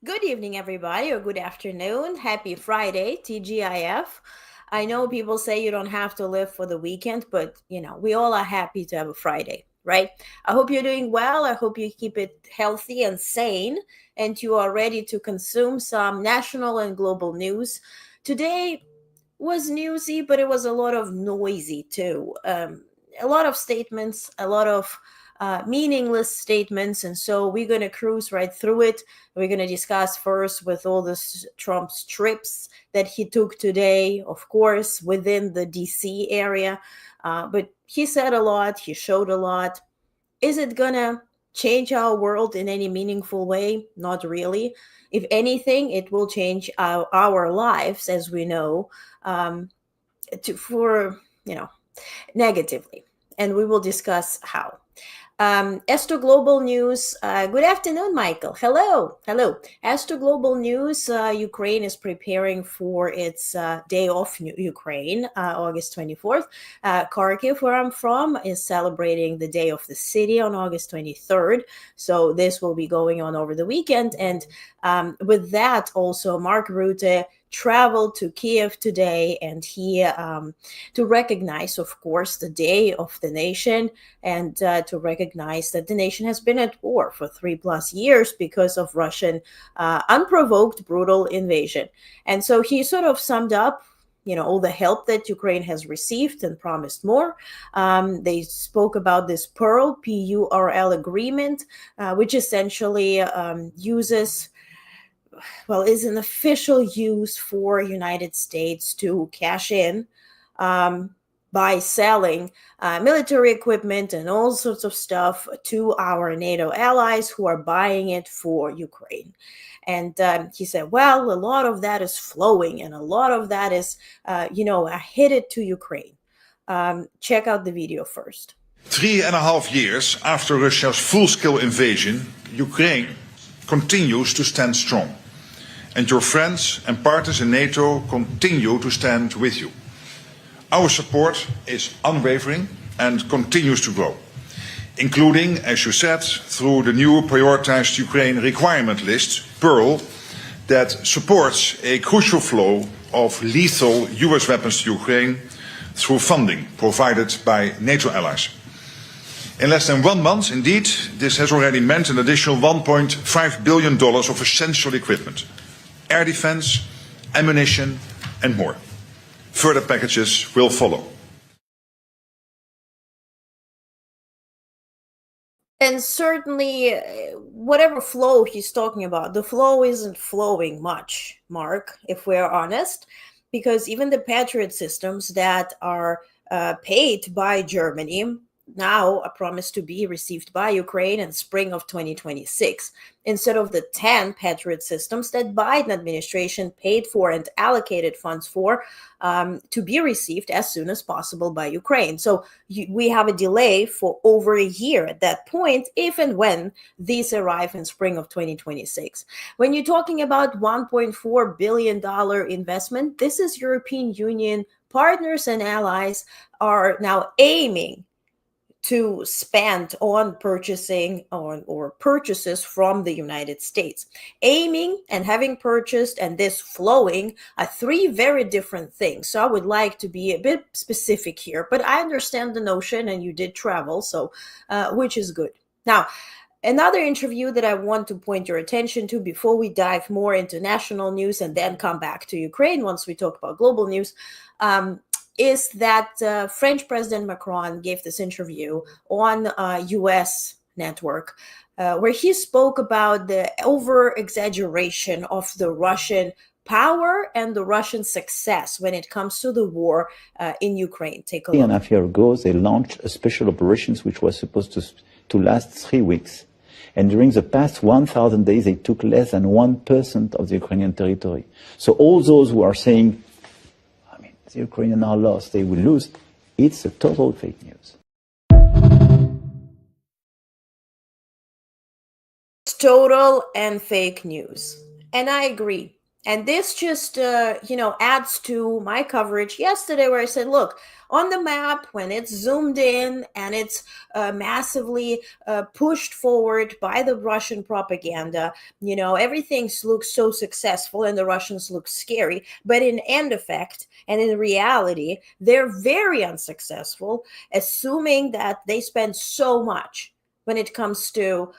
Good evening, everybody, or good afternoon. Happy Friday, TGIF. I know people say you don't have to live for the weekend, but we all are happy to have a Friday, right? I hope you're doing well. I hope you keep it healthy and sane, and you are ready to consume some national and global news. Today was newsy, but it was a lot of noisy too. A lot of statements, a lot of meaningless statements. And so we're going to cruise right through it. We're going to discuss first with all this Trump's trips that he took today, of course, within the DC area. But he said a lot, he showed a lot. Is it going to change our world in any meaningful way? Not really. If anything, it will change our lives, as we know, for negatively. And we will discuss how. As to global news, good afternoon, Michael. Hello. As to global news, Ukraine is preparing for its day off. Ukraine, August 24th. Kharkiv, where I'm from, is celebrating the Day of the City on August 23rd. So this will be going on over the weekend. And with that, also, Mark Rutte traveled to Kiev today, and he to recognize, of course, the Day of the Nation, and to recognize that the nation has been at war for 3+ years because of Russian unprovoked, brutal invasion. And so he sort of summed up all the help that Ukraine has received and promised more. They spoke about this PURL, P-U-R-L agreement, which essentially is an official use for United States to cash in by selling military equipment and all sorts of stuff to our NATO allies who are buying it for Ukraine. And he said, well, a lot of that is flowing and a lot of that is, headed to Ukraine. Check out the video first. 3.5 years after Russia's full-scale invasion, Ukraine continues to stand strong. And your friends and partners in NATO continue to stand with you. Our support is unwavering and continues to grow, including, as you said, through the new prioritized Ukraine requirement list, PURL, that supports a crucial flow of lethal US weapons to Ukraine through funding provided by NATO allies. In less than 1 month, indeed, this has already meant an additional $1.5 billion of essential equipment, air defense, ammunition, and more. Further packages will follow. And certainly, whatever flow he's talking about, the flow isn't flowing much, Mark, if we're honest, because even the Patriot systems that are paid by Germany, now a promise to be received by Ukraine in spring of 2026, instead of the 10 Patriot systems that Biden administration paid for and allocated funds for, to be received as soon as possible by Ukraine. So we have a delay for over a year at that point, if and when these arrive in spring of 2026. When you're talking about $1.4 billion investment, this is European Union partners and allies are now aiming to spend on purchasing or purchases from the United States. Aiming and having purchased and this flowing are three very different things. So I would like to be a bit specific here, but I understand the notion and you did travel, so which is good. Now, another interview that I want to point your attention to before we dive more into national news and then come back to Ukraine once we talk about global news, is that French President Macron gave this interview on US network where he spoke about the over-exaggeration of the Russian power and the Russian success when it comes to the war in Ukraine. Take a look. 3.5 years ago, they launched a special operations which was supposed to last 3 weeks. And during the past 1,000 days, they took less than 1% of the Ukrainian territory. So all those who are saying, the Ukrainians are lost, they will lose, it's a total fake news. It's total and fake news. And I agree. And this just, adds to my coverage yesterday where I said, look, on the map, when it's zoomed in and it's massively pushed forward by the Russian propaganda, everything looks so successful and the Russians look scary. But in end effect and in reality, they're very unsuccessful, assuming that they spend so much when it comes to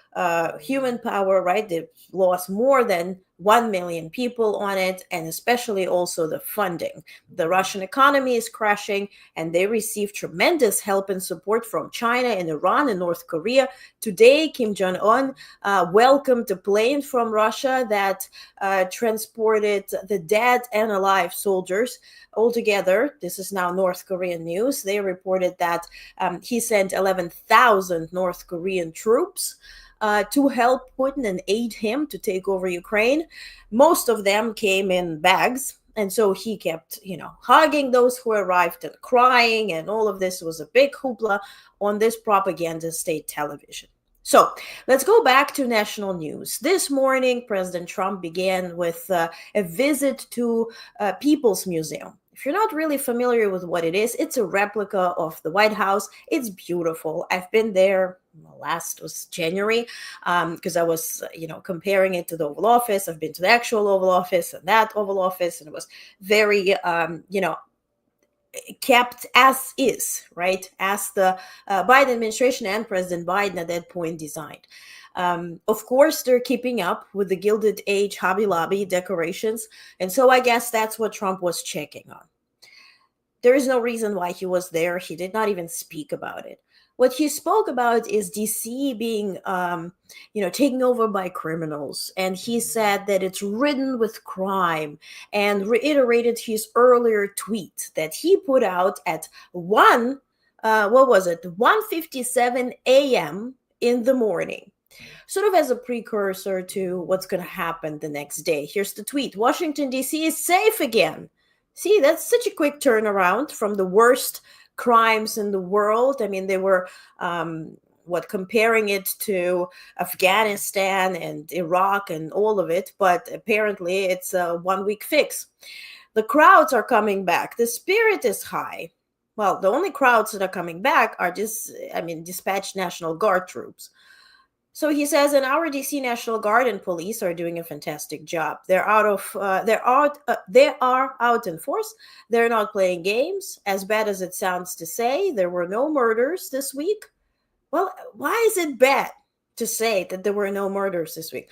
human power, right? They've lost more than 1 million people on it, and especially also the funding. The Russian economy is crashing, and they receive tremendous help and support from China and Iran and North Korea. Today, Kim Jong-un welcomed a plane from Russia that transported the dead and alive soldiers. Altogether, this is now North Korean news. They reported that he sent 11,000 North Korean troops to help Putin and aid him to take over Ukraine. Most of them came in bags. And so he kept, hugging those who arrived and crying. And all of this was a big hoopla on this propaganda state television. So let's go back to national news. This morning, President Trump began with a visit to People's Museum. If you're not really familiar with what it is, it's a replica of the White House. It's beautiful. I've been there. Last was January because I was, comparing it to the Oval Office. I've been to the actual Oval Office and that Oval Office, and it was very, kept as is, right? As the Biden administration and President Biden at that point designed. Of course, they're keeping up with the Gilded Age Hobby Lobby decorations. And so I guess that's what Trump was checking on. There is no reason why he was there. He did not even speak about it. What he spoke about is DC being, taken over by criminals. And he said that it's ridden with crime and reiterated his earlier tweet that he put out at 1:57 a.m. in the morning, sort of as a precursor to what's going to happen the next day. Here's the tweet. Washington, D.C. is safe again. See, that's such a quick turnaround from the worst crimes in the world. I mean, they were, comparing it to Afghanistan and Iraq and all of it, but apparently it's a 1-week fix. The crowds are coming back. The spirit is high. Well, the only crowds that are coming back are dispatched National Guard troops. So he says, and our DC National Guard and police are doing a fantastic job. They are out in force. They're not playing games. As bad as it sounds to say, there were no murders this week. Well, why is it bad to say that there were no murders this week?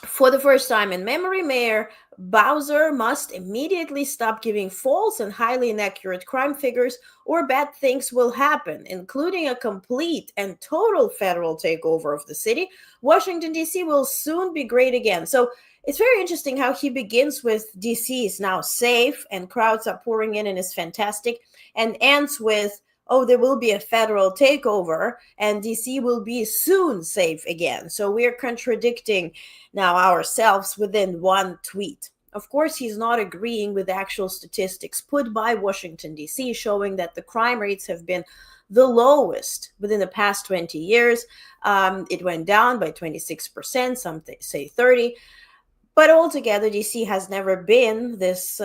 For the first time in memory, Mayor Bowser must immediately stop giving false and highly inaccurate crime figures, or bad things will happen, including a complete and total federal takeover of the city. Washington, D.C. will soon be great again. So it's very interesting how he begins with D.C. is now safe and crowds are pouring in and is fantastic, and ends with oh, there will be a federal takeover and DC will be soon safe again. So we're contradicting now ourselves within one tweet. Of course, he's not agreeing with actual statistics put by Washington, D.C., showing that the crime rates have been the lowest within the past 20 years. It went down by 26%, some say 30%. But altogether, DC has never been this,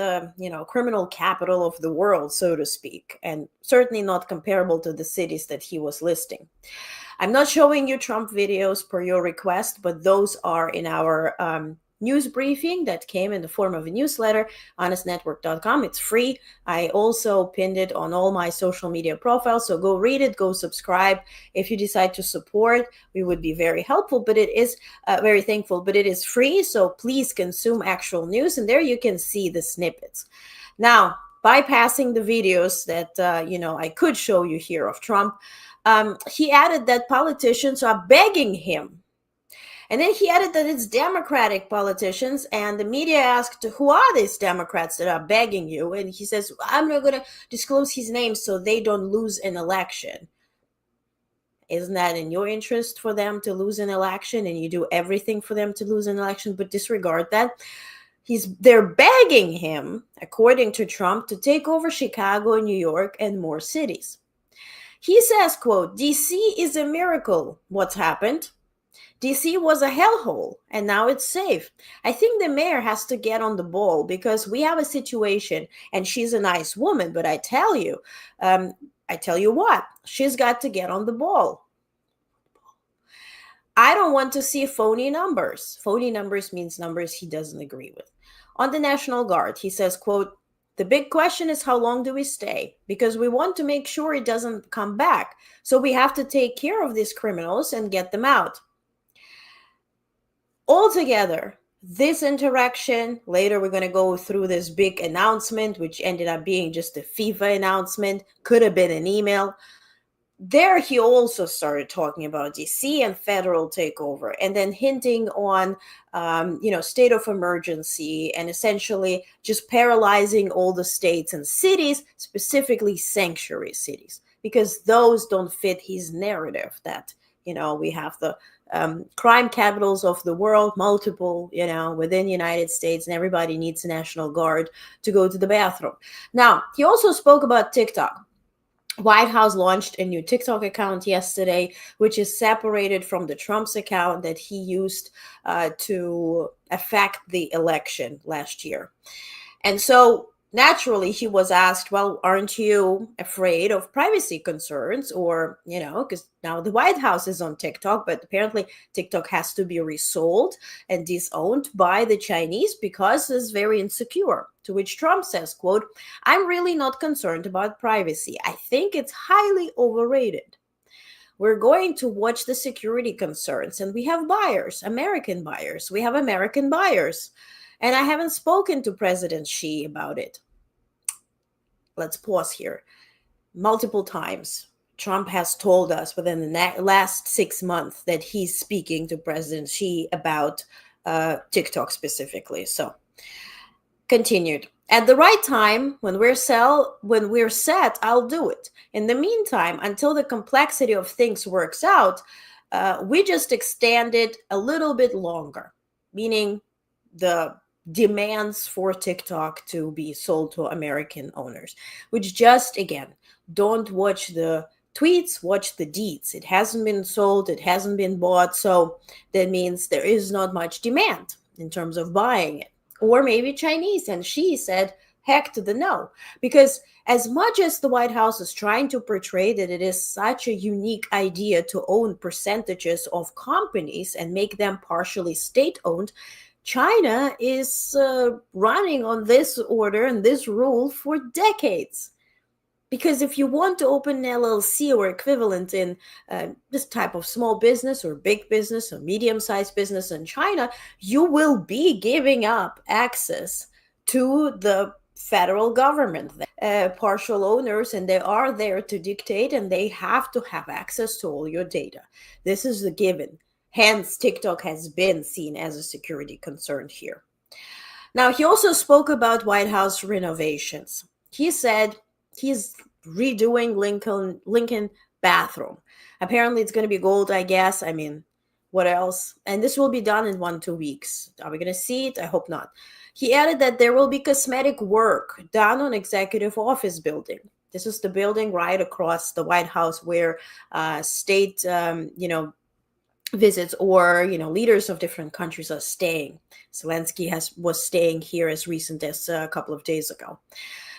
criminal capital of the world, so to speak, and certainly not comparable to the cities that he was listing. I'm not showing you Trump videos per your request, but those are in our news briefing that came in the form of a newsletter, honestnetwork.com. It's free. I also pinned it on all my social media profiles, so go read it, go subscribe. If you decide to support, we would be very helpful, but it is very thankful, but it is free, so please consume actual news, and there you can see the snippets. Now, bypassing the videos that, I could show you here of Trump, he added that politicians are begging him. And then he added that it's Democratic politicians, and the media asked, who are these Democrats that are begging you? And he says, I'm not going to disclose his name so they don't lose an election. Isn't that in your interest for them to lose an election, and you do everything for them to lose an election, but disregard that? They're begging him, according to Trump, to take over Chicago, New York, and more cities. He says, quote, DC is a miracle. What's happened? DC was a hellhole, and now it's safe. I think the mayor has to get on the ball, because we have a situation, and she's a nice woman, but I tell you what, she's got to get on the ball. I don't want to see phony numbers. Phony numbers means numbers he doesn't agree with. On the National Guard, he says, quote, the big question is how long do we stay? Because we want to make sure it doesn't come back. So we have to take care of these criminals and get them out. Altogether, this interaction, later we're going to go through this big announcement, which ended up being just a FIFA announcement, could have been an email. There he also started talking about DC and federal takeover, and then hinting on, state of emergency, and essentially just paralyzing all the states and cities, specifically sanctuary cities, because those don't fit his narrative that, we have the crime capitals of the world, multiple, within the United States, and everybody needs a National Guard to go to the bathroom. Now, he also spoke about TikTok. White House launched a new TikTok account yesterday, which is separated from the Trump's account that he used to affect the election last year. And so naturally, he was asked, well, aren't you afraid of privacy concerns? Or, because now the White House is on TikTok, but apparently TikTok has to be resold and disowned by the Chinese because it's very insecure. To which Trump says, quote, I'm really not concerned about privacy. I think it's highly overrated. We're going to watch the security concerns, and we have buyers, American buyers. We have American buyers. And I haven't spoken to President Xi about it. Let's pause here. Multiple times, Trump has told us within the last 6 months that he's speaking to President Xi about TikTok specifically. So, continued. At the right time, when we're set, I'll do it. In the meantime, until the complexity of things works out, we just extend it a little bit longer, meaning the demands for TikTok to be sold to American owners, which just, again, don't watch the tweets, watch the deeds. It hasn't been sold, it hasn't been bought, so that means there is not much demand in terms of buying it. Or maybe Chinese, and Xi said, heck to the no. Because as much as the White House is trying to portray that it is such a unique idea to own percentages of companies and make them partially state-owned, China is running on this order and this rule for decades. Because if you want to open an LLC or equivalent in this type of small business or big business or medium-sized business in China, you will be giving up access to the federal government, partial owners, and they are there to dictate, and they have to have access to all your data. This is the given. Hence, TikTok has been seen as a security concern here. Now, he also spoke about White House renovations. He said he's redoing Lincoln bathroom. Apparently, it's going to be gold, I guess. I mean, what else? And this will be done in 1-2 weeks. Are we going to see it? I hope not. He added that there will be cosmetic work done on Executive Office Building. This is the building right across the White House where state, visits or leaders of different countries are staying. Zelensky was staying here as recent as a couple of days ago.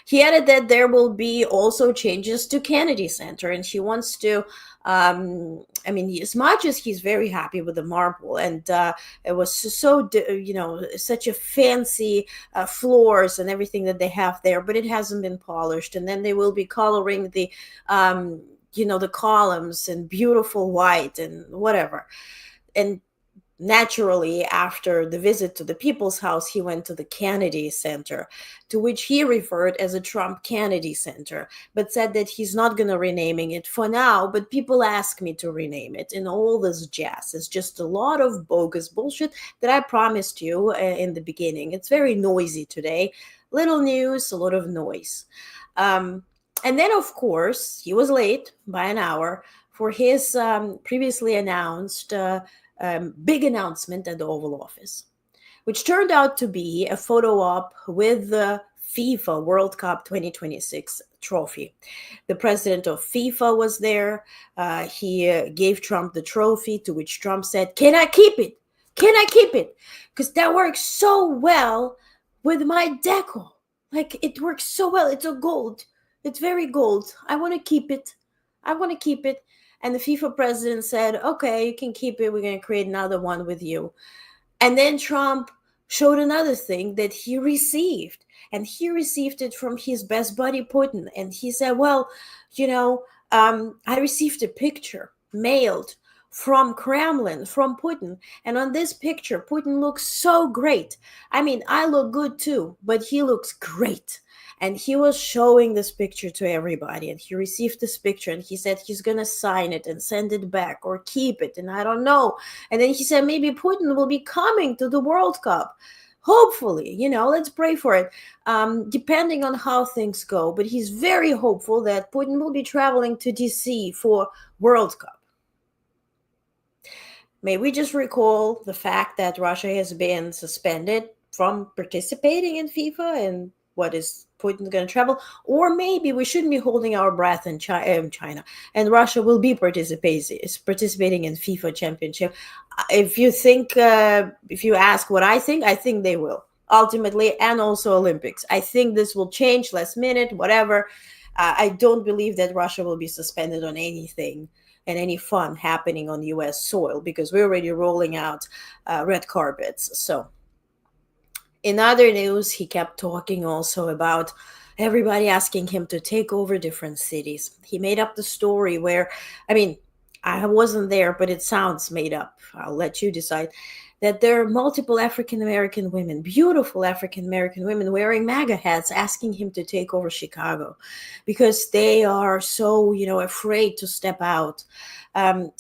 He added that there will be also changes to Kennedy Center, and he wants to. As much as he's very happy with the marble, and it was such a fancy floors and everything that they have there, but it hasn't been polished. And then they will be coloring the the columns in beautiful white and whatever. And naturally, after the visit to the People's House, he went to the Kennedy Center, to which he referred as a Trump Kennedy Center, but said that he's not going to renaming it for now, but people ask me to rename it, and all this jazz. It's just a lot of bogus bullshit that I promised you in the beginning. It's very noisy today. Little news, a lot of noise. And then, of course, he was late by an hour for his previously announced big announcement at the Oval Office, which turned out to be a photo op with the FIFA World Cup 2026 trophy. The president of FIFA was there. He gave Trump the trophy, to which Trump said, "Can I keep it? Can I keep it? Because that works so well with my deco. Like, it works so well. It's a gold. It's very gold. I want to keep it. I want to keep it." And the FIFA president said, "Okay, you can keep it. We're going to create another one with you." And then Trump showed another thing that he received. And he received it from his best buddy, Putin. And he said, "Well, I received a picture mailed from Kremlin, from Putin. And on this picture, Putin looks so great. I mean, I look good too, but he looks great." And he was showing this picture to everybody, and he received this picture, and he said he's going to sign it and send it back or keep it, and I don't know. And then he said maybe Putin will be coming to the World Cup. Hopefully, let's pray for it, depending on how things go. But he's very hopeful that Putin will be traveling to DC for World Cup. May we just recall the fact that Russia has been suspended from participating in FIFA, and what is Putin's going to travel? Or maybe we shouldn't be holding our breath in China, and Russia will be participating in FIFA championship. If you ask what I think they will ultimately, and also Olympics. I think this will change last minute, whatever. I don't believe that Russia will be suspended on anything and any fun happening on U.S. soil, because we're already rolling out red carpets. So, in other news, he kept talking also about everybody asking him to take over different cities. He made up the story where, I wasn't there, but it sounds made up. I'll let you decide. That there are multiple African-American women, beautiful African-American women wearing MAGA hats, asking him to take over Chicago because they are so, afraid to step out.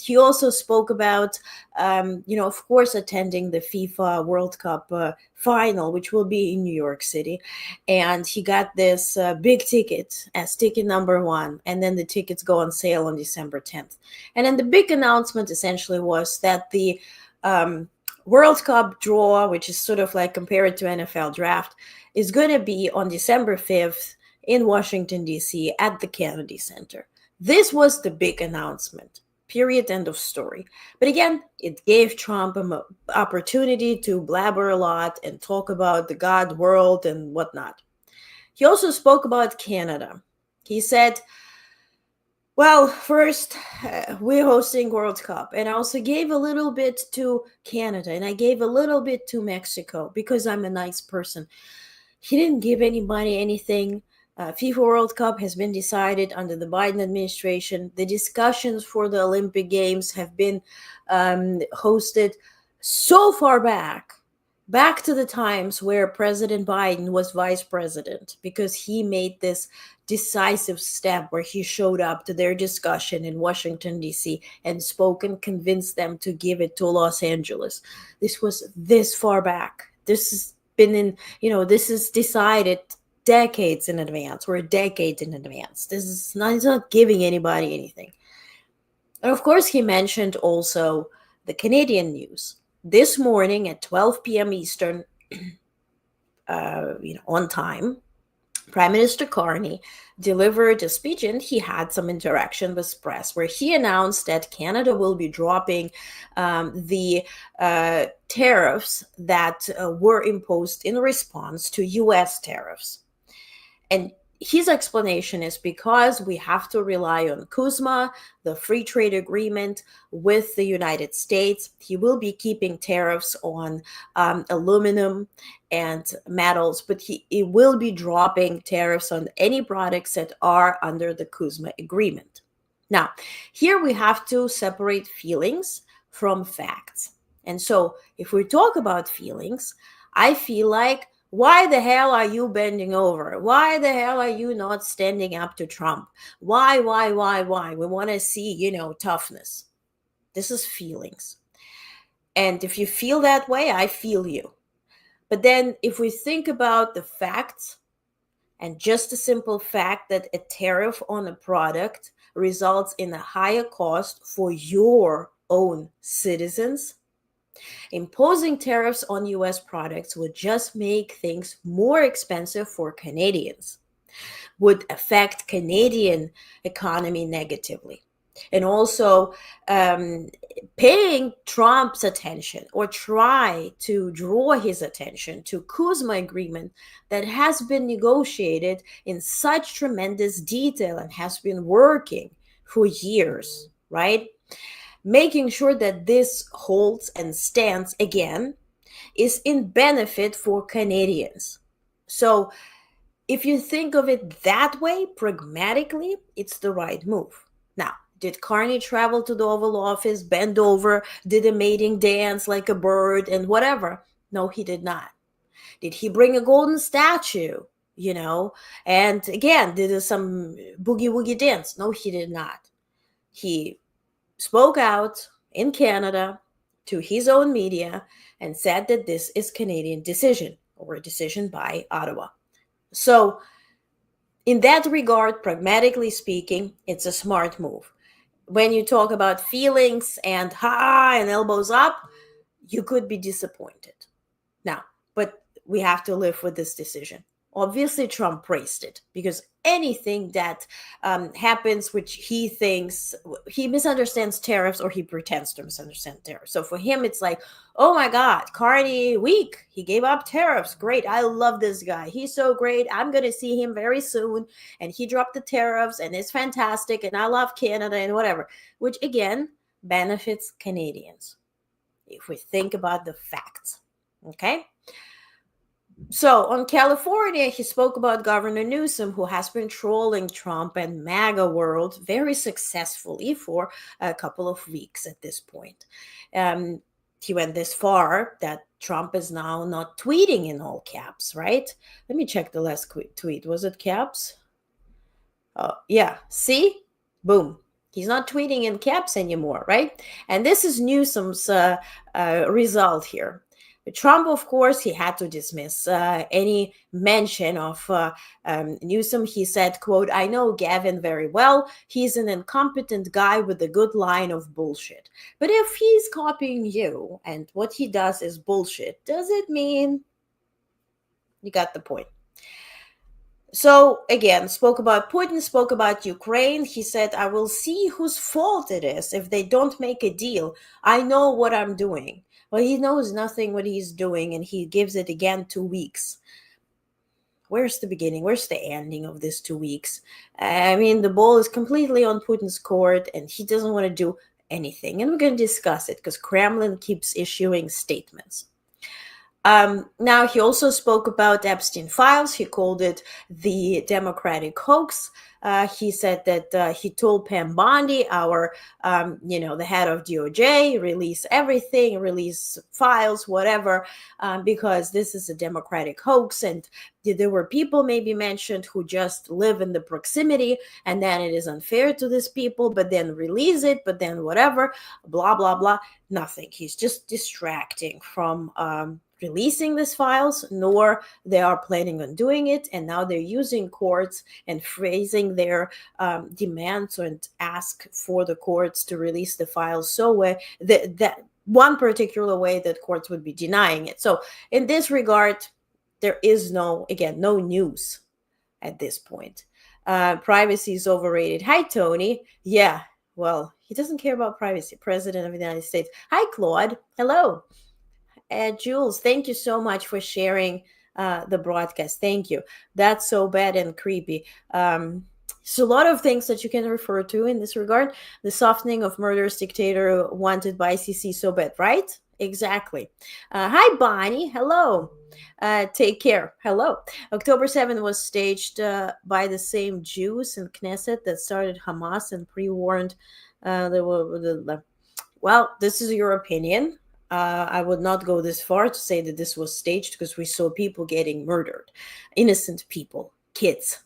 He also spoke about, of course, attending the FIFA World Cup final, which will be in New York City. And he got this big ticket as ticket number 1. And then the tickets go on sale on December 10th. And then the big announcement essentially was that the World Cup draw, which is sort of like compared to NFL draft, is going to be on December 5th in Washington, D.C. at the Kennedy Center. This was the big announcement. Period. End of story. But again, it gave Trump an opportunity to blabber a lot and talk about the God world and whatnot. He also spoke about Canada. He said, well, first, we're hosting World Cup. And I also gave a little bit to Canada, and I gave a little bit to Mexico because I'm a nice person. He didn't give anybody anything. FIFA World Cup has been decided under the Biden administration. The discussions for the Olympic Games have been hosted so far back to the times where President Biden was vice president, because he made this decisive step where he showed up to their discussion in Washington, D.C. and spoke and convinced them to give it to Los Angeles. This was this far back. This has been this is decided decades in advance. We're decades in advance. This is not, it's not giving anybody anything. And of course, he mentioned also the Canadian news. This morning at 12 p.m. Eastern, on time, Prime Minister Carney delivered a speech, and he had some interaction with press where he announced that Canada will be dropping the tariffs that were imposed in response to US tariffs. And his explanation is because we have to rely on CUSMA, the free trade agreement with the United States. He will be keeping tariffs on aluminum and metals, but he will be dropping tariffs on any products that are under the CUSMA agreement. Now, here we have to separate feelings from facts. And so if we talk about feelings, I feel like, why the hell are you bending over? Why the hell are you not standing up to Trump? Why? We want to see, toughness. This is feelings. And if you feel that way, I feel you. But then if we think about the facts, and just a simple fact that a tariff on a product results in a higher cost for your own citizens, imposing tariffs on US products would just make things more expensive for Canadians, would affect Canadian economy negatively. And also paying Trump's attention or try to draw his attention to CUSMA agreement that has been negotiated in such tremendous detail and has been working for years, right? Making sure that this holds and stands again is in benefit for Canadians. So if you think of it that way, pragmatically, it's the right move. Now, did Carney travel to the Oval Office, bend over, did a mating dance like a bird and whatever? No, he did not. Did he bring a golden statue, and again, did some boogie woogie dance? No, he did not. He spoke out in Canada to his own media and said that this is Canadian decision or a decision by Ottawa. So in that regard, pragmatically speaking, it's a smart move. When you talk about feelings and and elbows up, you could be disappointed. Now, but we have to live with this decision. Obviously, Trump praised it because anything that happens which he thinks he misunderstands tariffs or he pretends to misunderstand tariffs. So for him, it's like, oh my God, Carney weak. He gave up tariffs. Great. I love this guy. He's so great. I'm going to see him very soon. And he dropped the tariffs and it's fantastic. And I love Canada and whatever, which again benefits Canadians if we think about the facts. Okay. So on California, he spoke about Governor Newsom, who has been trolling Trump and MAGA world very successfully for a couple of weeks at this point. He went this far that Trump is now not tweeting in all caps, right? Let me check the last tweet. Was it caps? Oh, yeah. See? Boom. He's not tweeting in caps anymore, right? And this is Newsom's result here. Trump, of course, he had to dismiss any mention of Newsom. He said, quote, "I know Gavin very well. He's an incompetent guy with a good line of bullshit. But if he's copying you and what he does is bullshit, does it mean?" You got the point. So again, spoke about Putin, spoke about Ukraine. He said, "I will see whose fault it is if they don't make a deal. I know what I'm doing." Well, he knows nothing what he's doing, and he gives it again 2 weeks. Where's the beginning? Where's the ending of this 2 weeks? I mean, the ball is completely on Putin's court, and he doesn't want to do anything. And we're going to discuss it because Kremlin keeps issuing statements. Now, he also spoke about Epstein files. He called it the Democratic hoax. He said that he told Pam Bondi, our, the head of DOJ, release everything, release files, whatever, because this is a Democratic hoax. And there were people maybe mentioned who just live in the proximity, and then it is unfair to these people, but then release it, but then whatever, blah, blah, blah, nothing. He's just distracting from releasing these files, nor they are planning on doing it. And now they're using courts and phrasing their demands and ask for the courts to release the files so that one particular way that courts would be denying it. So in this regard, there is no news at this point. Privacy is overrated. Hi, Tony. Yeah, well, he doesn't care about privacy. President of the United States. Hi, Claude. Hello. Jules, thank you so much for sharing the broadcast. Thank you. That's so bad and creepy. So a lot of things that you can refer to in this regard. The softening of murderous dictator wanted by ICC so bad, right? Exactly. Hi, Bonnie. Hello. Take care. Hello. October 7th was staged by the same Jews in Knesset that started Hamas and pre-warned well, this is your opinion. I would not go this far to say that this was staged because we saw people getting murdered, innocent people, kids.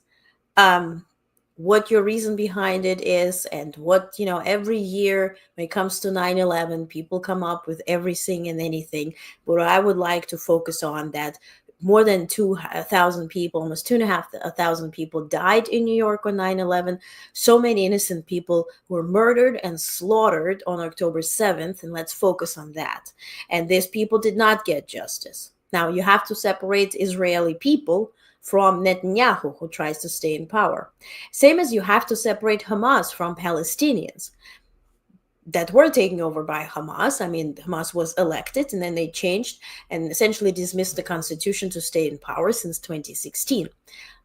What your reason behind it is, and what, every year when it comes to 9/11, people come up with everything and anything. But I would like to focus on that more than 2,000 people, almost 2,500 people died in New York on 9/11. So many innocent people were murdered and slaughtered on October 7th, and let's focus on that. And these people did not get justice. Now, you have to separate Israeli people from Netanyahu, who tries to stay in power. Same as you have to separate Hamas from Palestinians that were taken over by Hamas. I mean, Hamas was elected and then they changed and essentially dismissed the constitution to stay in power since 2016.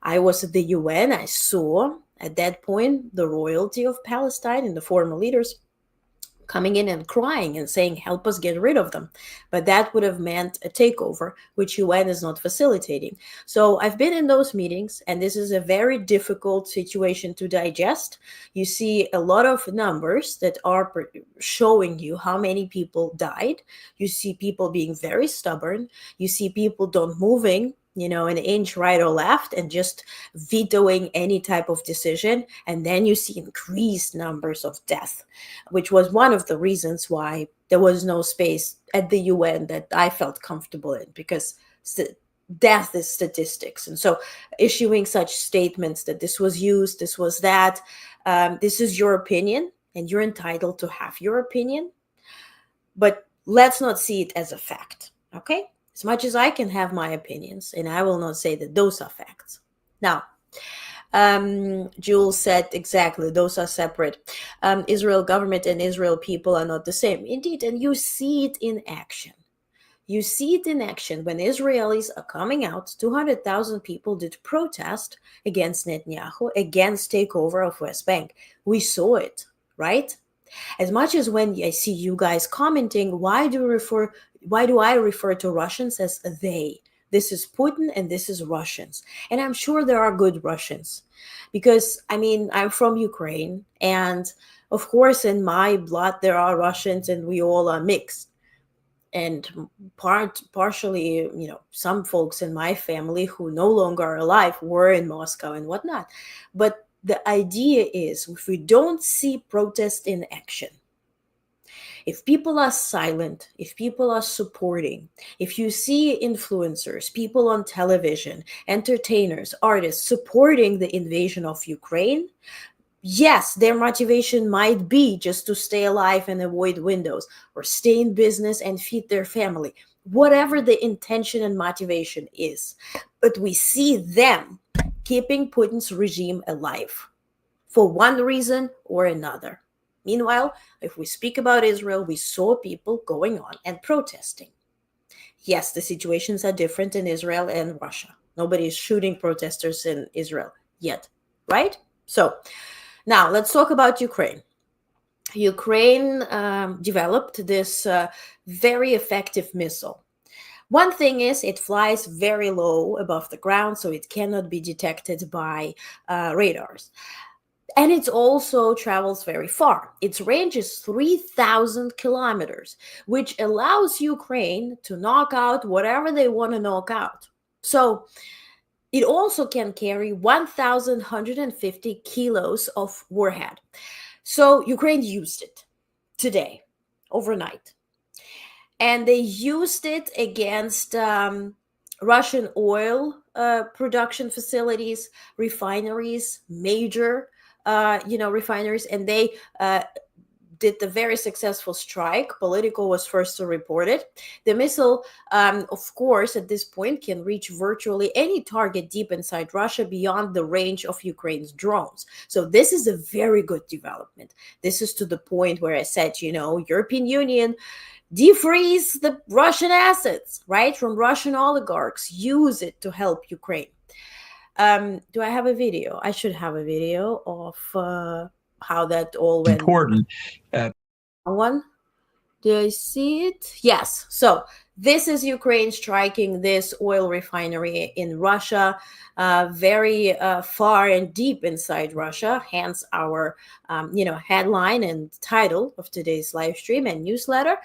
I was at the UN. I saw at that point the royalty of Palestine and the former leaders coming in and crying and saying, help us get rid of them. But that would have meant a takeover, which UN is not facilitating. So I've been in those meetings, and this is a very difficult situation to digest. You see a lot of numbers that are showing you how many people died. You see people being very stubborn. You see people don't moving an inch right or left and just vetoing any type of decision. And then you see increased numbers of death, which was one of the reasons why there was no space at the UN that I felt comfortable in, because death is statistics. And so issuing such statements that this was used, this was that, this is your opinion and you're entitled to have your opinion, but let's not see it as a fact, okay? As much as I can have my opinions, and I will not say that those are facts. Now, Jules said exactly, those are separate. Israel government and Israel people are not the same. Indeed, and you see it in action. You see it in action when Israelis are coming out. 200,000 people did protest against Netanyahu, against takeover of West Bank. We saw it, right? As much as when I see you guys commenting, why do I refer to Russians as they? This is Putin and this is Russians. And I'm sure there are good Russians because, I'm from Ukraine. And of course, in my blood, there are Russians and we all are mixed. And partially, some folks in my family who no longer are alive were in Moscow and whatnot. But the idea is, if we don't see protest in action, if people are silent, if people are supporting, if you see influencers, people on television, entertainers, artists supporting the invasion of Ukraine, yes, their motivation might be just to stay alive and avoid windows or stay in business and feed their family, whatever the intention and motivation is. But we see them keeping Putin's regime alive for one reason or another. Meanwhile, if we speak about Israel, we saw people going on and protesting. Yes, the situations are different in Israel and Russia. Nobody is shooting protesters in Israel yet, right? So now let's talk about Ukraine. Ukraine developed this very effective missile. One thing is it flies very low above the ground, so it cannot be detected by radars. And it also travels very far. Its range is 3,000 kilometers, which allows Ukraine to knock out whatever they want to knock out. So it also can carry 1,150 kilos of warhead. So Ukraine used it today, overnight. and they used it against Russian oil production facilities, refineries, major refineries, and they did the very successful strike. Politico was first to report it. The missile, of course, at this point can reach virtually any target deep inside Russia beyond the range of Ukraine's drones. So this is a very good development. This is to the point where I said, European Union, defreeze the Russian assets, right, from Russian oligarchs, use it to help Ukraine. Do I have a video? I should have a video of how that all went. Important. One. Do I see it? Yes. So this is Ukraine striking this oil refinery in Russia, very far and deep inside Russia. Hence our, headline and title of today's live stream and newsletter.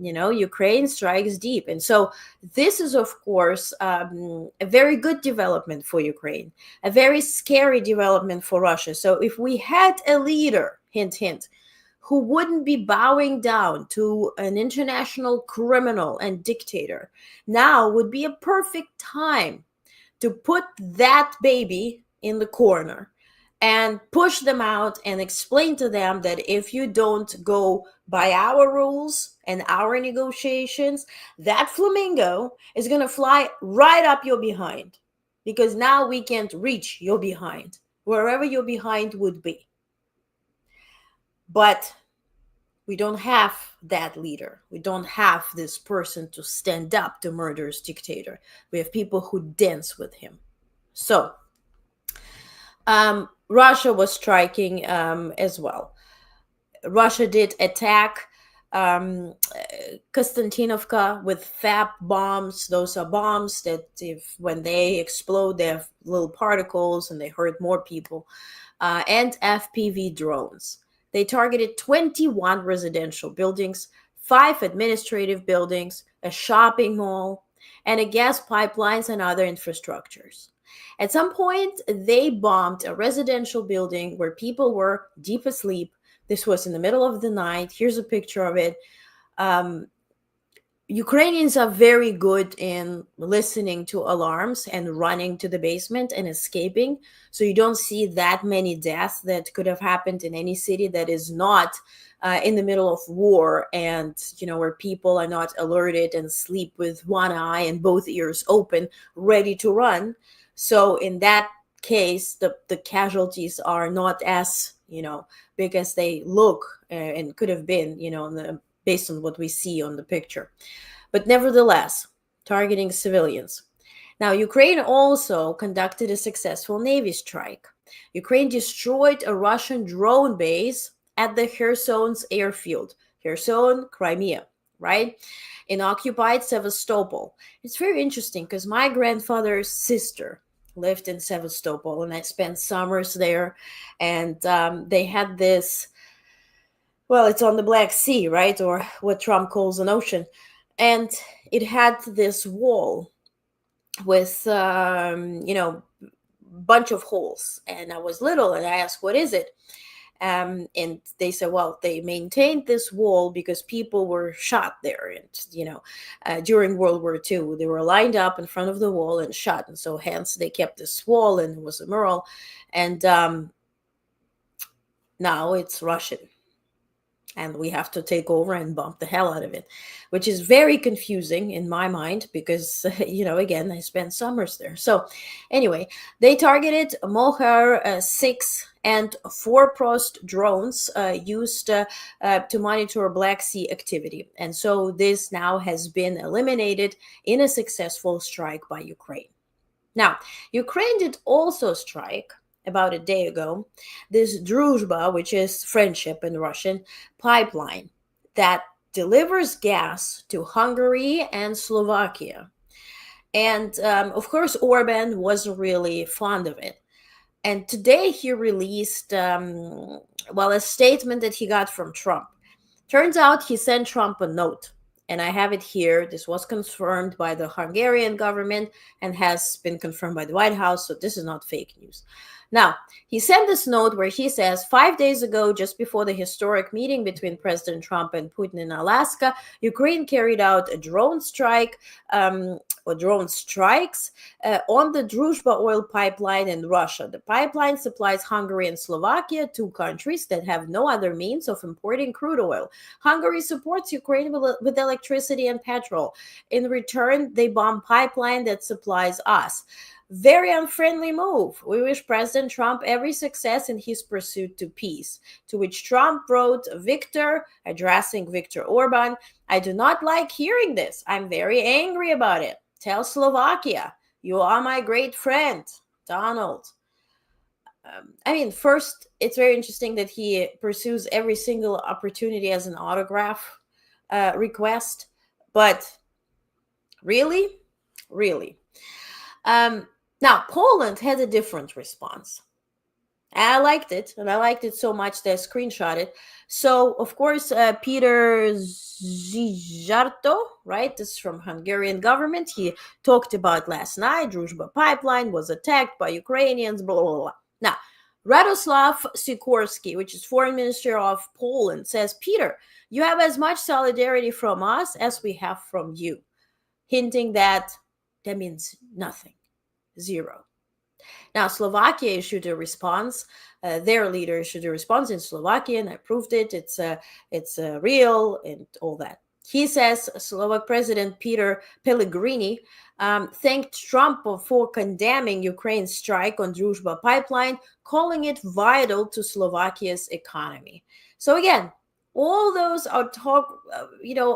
Ukraine strikes deep, and so this is, of course, a very good development for Ukraine, a very scary development for Russia. So if we had a leader, hint, hint, who wouldn't be bowing down to an international criminal and dictator, now would be a perfect time to put that baby in the corner and push them out and explain to them that if you don't go by our rules and our negotiations, that flamingo is going to fly right up your behind, because now we can't reach your behind, wherever your behind would be. But we don't have that leader. We don't have this person to stand up to murderous dictator. We have people who dance with him. So Russia was striking as well. Russia did attack Konstantinovka with FAP bombs. Those are bombs that when they explode, they have little particles and they hurt more people. And FPV drones. They targeted 21 residential buildings, 5 administrative buildings, a shopping mall, and a gas pipelines and other infrastructures. At some point, they bombed a residential building where people were deep asleep. This was in the middle of the night. Here's a picture of it. Ukrainians are very good in listening to alarms and running to the basement and escaping. So you don't see that many deaths that could have happened in any city that is not in the middle of war, and where people are not alerted and sleep with one eye and both ears open, ready to run. So in that case, the casualties are not as big as they look and could have been, based on what we see on the picture. But nevertheless, targeting civilians. Now, Ukraine also conducted a successful Navy strike. Ukraine destroyed a Russian drone base at the Kherson's airfield. Kherson, Crimea, right? In occupied Sevastopol. It's very interesting because my grandfather's sister lived in Sevastopol, and I spent summers there. And they had this, well, it's on the Black Sea, right? Or what Trump calls an ocean. And it had this wall with, bunch of holes. And I was little and I asked, what is it? And they said, well, they maintained this wall because people were shot there. And, during World War II, they were lined up in front of the wall and shot. And so hence they kept this wall, and it was a mural. And now it's Russian. And we have to take over and bump the hell out of it, which is very confusing in my mind because, again, I spent summers there. So anyway, they targeted Moher 6 and 4 Prost drones used to monitor Black Sea activity. And so this now has been eliminated in a successful strike by Ukraine. Now, Ukraine did also strike about a day ago, this Druzhba, which is friendship in Russian, pipeline that delivers gas to Hungary and Slovakia. And of course, Orban wasn't really fond of it. And today he released, a statement that he got from Trump. Turns out he sent Trump a note. And I have it here. This was confirmed by the Hungarian government and has been confirmed by the White House. So this is not fake news. Now, he sent this note where he says 5 days ago, just before the historic meeting between President Trump and Putin in Alaska, Ukraine carried out a drone strike or drone strikes on the Druzhba oil pipeline in Russia. The pipeline supplies Hungary and Slovakia, two countries that have no other means of importing crude oil. Hungary supports Ukraine with electricity and petrol. In return, they bomb pipeline that supplies us. Very unfriendly move. We wish President Trump every success in his pursuit to peace. To which Trump wrote, Victor, addressing Viktor Orban, I do not like hearing this. I'm very angry about it. Tell Slovakia, you are my great friend, Donald. First, it's very interesting that he pursues every single opportunity as an autograph request. But really? Really? Now, Poland had a different response. I liked it, and I liked it so much that I screenshot it. So, of course, Peter Zijarto, right? This is from Hungarian government. He talked about last night, Druzhba pipeline was attacked by Ukrainians, blah, blah, blah. Now, Radoslav Sikorski, which is foreign minister of Poland, says, Peter, you have as much solidarity from us as we have from you, hinting that means nothing. Zero. Now, Slovakia issued a response. Their leader issued a response in Slovakian. I proved it. It's real and all that. He says Slovak President Peter Pellegrini thanked Trump for condemning Ukraine's strike on Druzhba pipeline, calling it vital to Slovakia's economy. So again, all those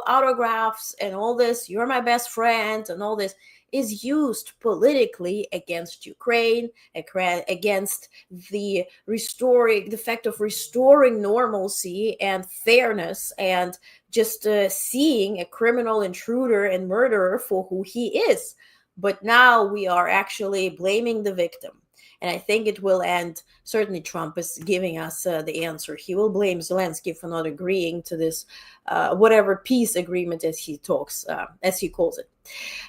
autographs and all this, you're my best friend and all this, is used politically against Ukraine, against the fact of restoring normalcy and fairness, and just seeing a criminal intruder and murderer for who he is. But now we are actually blaming the victim. And I think it will end. Certainly Trump is giving us the answer. He will blame Zelensky for not agreeing to this whatever peace agreement as he calls it.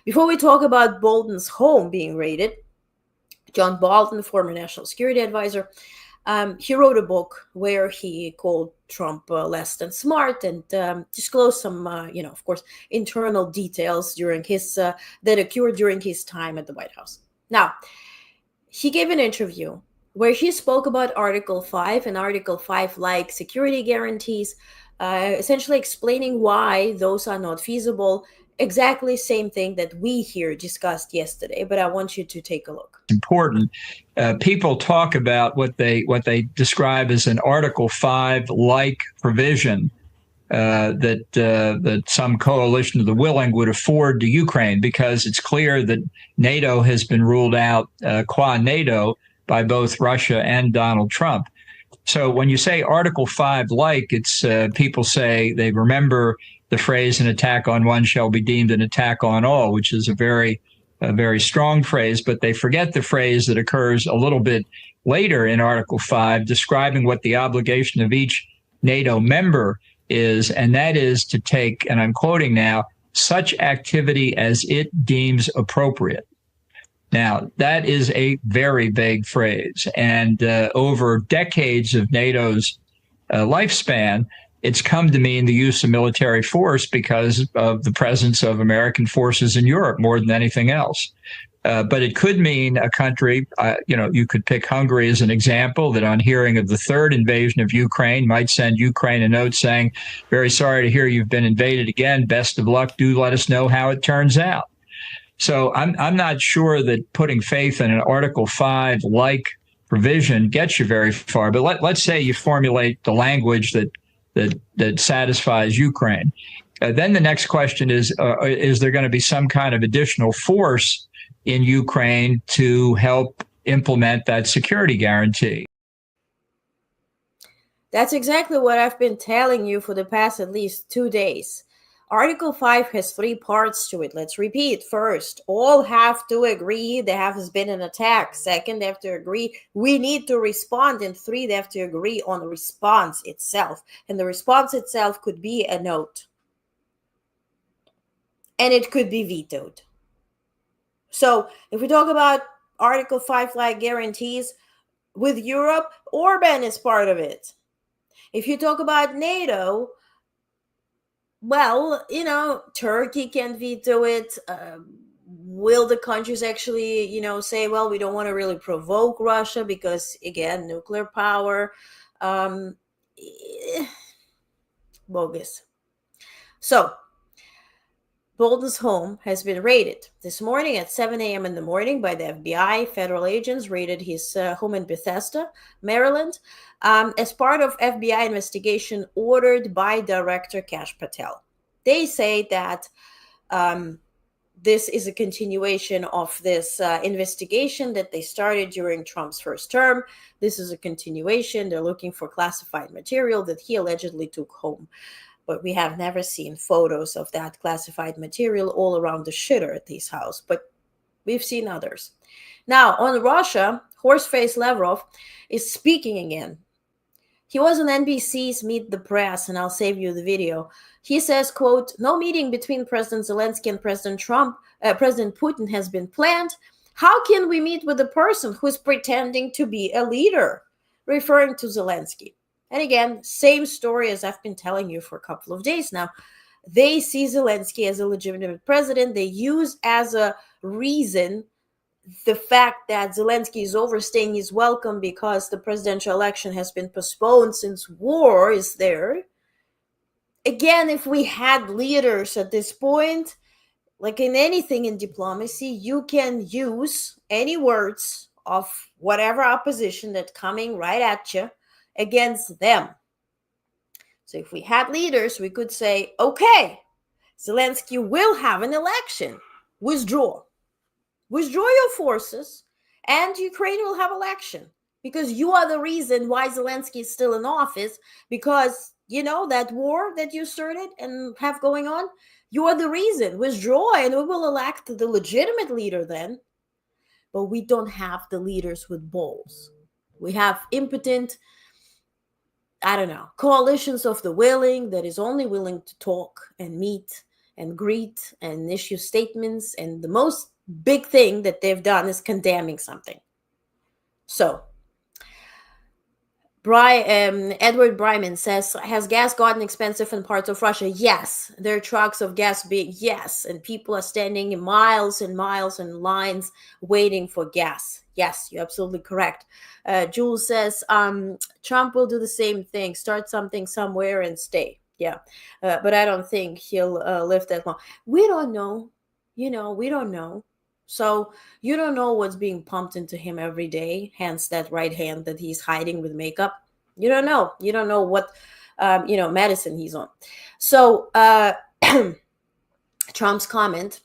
Before we talk about Bolton's home being raided, John Bolton, former national security advisor, he wrote a book where he called Trump less than smart and disclosed some, of course, internal details that occurred during his time at the White House. Now, he gave an interview where he spoke about Article 5 and Article 5-like security guarantees, essentially explaining why those are not feasible. Exactly same thing that we here discussed yesterday, but I want you to take a look. Important. People talk about what they describe as an Article 5-like provision that some coalition of the willing would afford to Ukraine, because it's clear that NATO has been ruled out qua NATO by both Russia and Donald Trump. So when you say Article 5-like, it's people say they remember the phrase, an attack on one shall be deemed an attack on all, which is a very strong phrase, but they forget the phrase that occurs a little bit later in Article 5, describing what the obligation of each NATO member is, and that is to take, and I'm quoting now, such activity as it deems appropriate. Now, that is a very vague phrase, and over decades of NATO's lifespan, it's come to mean the use of military force because of the presence of American forces in Europe more than anything else. But it could mean a country, you could pick Hungary as an example, that on hearing of the third invasion of Ukraine might send Ukraine a note saying, very sorry to hear you've been invaded again. Best of luck. Do let us know how it turns out. So I'm not sure that putting faith in an Article 5-like provision gets you very far. But let's say you formulate the language that satisfies Ukraine. Then the next question is there going to be some kind of additional force in Ukraine to help implement that security guarantee? That's exactly what I've been telling you for the past at least 2 days. Article 5 has 3 parts to it. Let's repeat. First, all have to agree there has been an attack. Second, they have to agree we need to respond. And 3, they have to agree on the response itself. And the response itself could be a note. And it could be vetoed. So if we talk about Article 5-like guarantees, With Europe, Orban is part of it. If you talk about NATO, well, Turkey can veto it. Will the countries actually, say, well, we don't want to really provoke Russia because, again, nuclear power? Um, Bogus. So, Bolton's home has been raided. This morning at 7 a.m. in the morning by the FBI, federal agents raided his home in Bethesda, Maryland, as part of FBI investigation ordered by Director Kash Patel. They say that this is a continuation of this investigation that they started during Trump's first term. This is a continuation. They're looking for classified material that he allegedly took home. But we have never seen photos of that classified material all around the shitter at his house. But we've seen others. Now, on Russia, horseface Lavrov is speaking again. He was on NBC's Meet the Press, and I'll save you the video. He says, quote, "No meeting between President Zelensky and President Putin has been planned. How can we meet with a person who's pretending to be a leader?" Referring to Zelensky. And again, same story as I've been telling you for a couple of days now. They see Zelensky as a legitimate president. They use as a reason the fact that Zelensky is overstaying his welcome because the presidential election has been postponed since war is there. Again, if we had leaders at this point, like in anything in diplomacy, you can use any words of whatever opposition that's coming right at you against them. So if we had leaders, we could say, okay, Zelensky will have an election. Withdraw your forces, and Ukraine will have election, because you are the reason why Zelensky is still in office, because that war that you started and have going on, you are the reason. Withdraw, and we will elect the legitimate leader then. But we don't have the leaders with balls. We have impotent, coalitions of the willing that is only willing to talk and meet and greet and issue statements, and the most big thing that they've done is condemning something. So, Edward Bryman says, has gas gotten expensive in parts of Russia? Yes. There are trucks of gas yes. And people are standing in miles and miles and lines waiting for gas. Yes, you're absolutely correct. Jules says, Trump will do the same thing, start something somewhere and stay. Yeah. But I don't think he'll live that long. We don't know. We don't know. So you don't know what's being pumped into him every day, hence that right hand that he's hiding with makeup. You don't know. You don't know what, medicine he's on. So Trump's comment,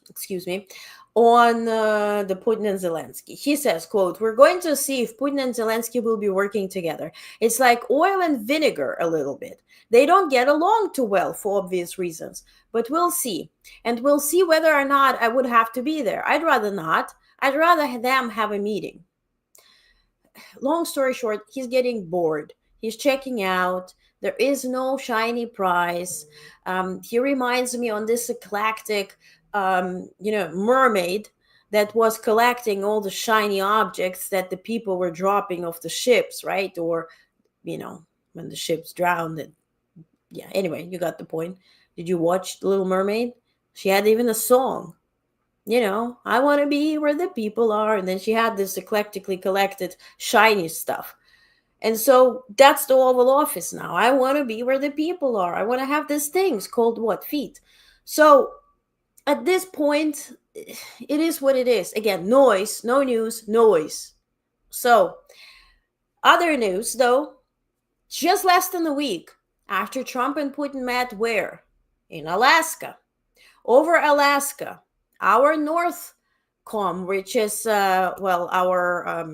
on the Putin and Zelensky. He says, quote, "We're going to see if Putin and Zelensky will be working together. It's like oil and vinegar a little bit. They don't get along too well for obvious reasons, but we'll see. And we'll see whether or not I would have to be there. I'd rather not. I'd rather them have a meeting." Long story short, he's getting bored. He's checking out. There is no shiny prize. He reminds me on this eclectic mermaid that was collecting all the shiny objects that the people were dropping off the ships, right? Or, when the ships drowned. Anyway, you got the point. Did you watch The Little Mermaid? She had even a song. I want to be where the people are. And then she had this eclectically collected shiny stuff. And so that's the Oval Office now. I want to be where the people are. I want to have these things called what? Feet. So at this point, it is what it is. Again, noise, no news, noise. So, other news, though, just less than a week after Trump and Putin met where? In Alaska. Over Alaska, our NORTHCOM, which is, our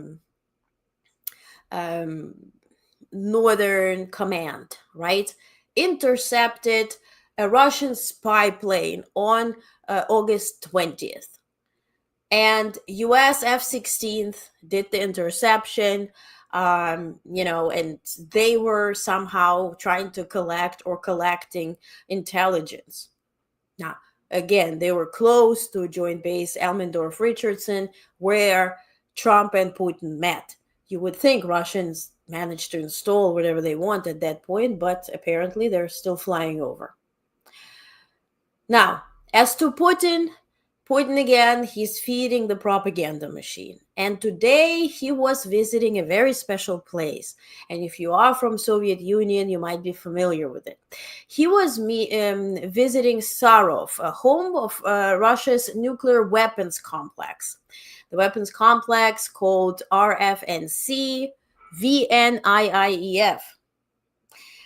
Northern Command, right, intercepted a Russian spy plane on August 20th. And US F-16 did the interception, and they were somehow trying to collecting intelligence. Now, again, they were close to Joint Base Elmendorf-Richardson, where Trump and Putin met. You would think Russians managed to install whatever they want at that point, but apparently they're still flying over. Now, as to Putin again, he's feeding the propaganda machine. And today he was visiting a very special place. And if you are from Soviet Union, you might be familiar with it. He was visiting Sarov, a home of Russia's nuclear weapons complex. The weapons complex called RFNC VNIIEF.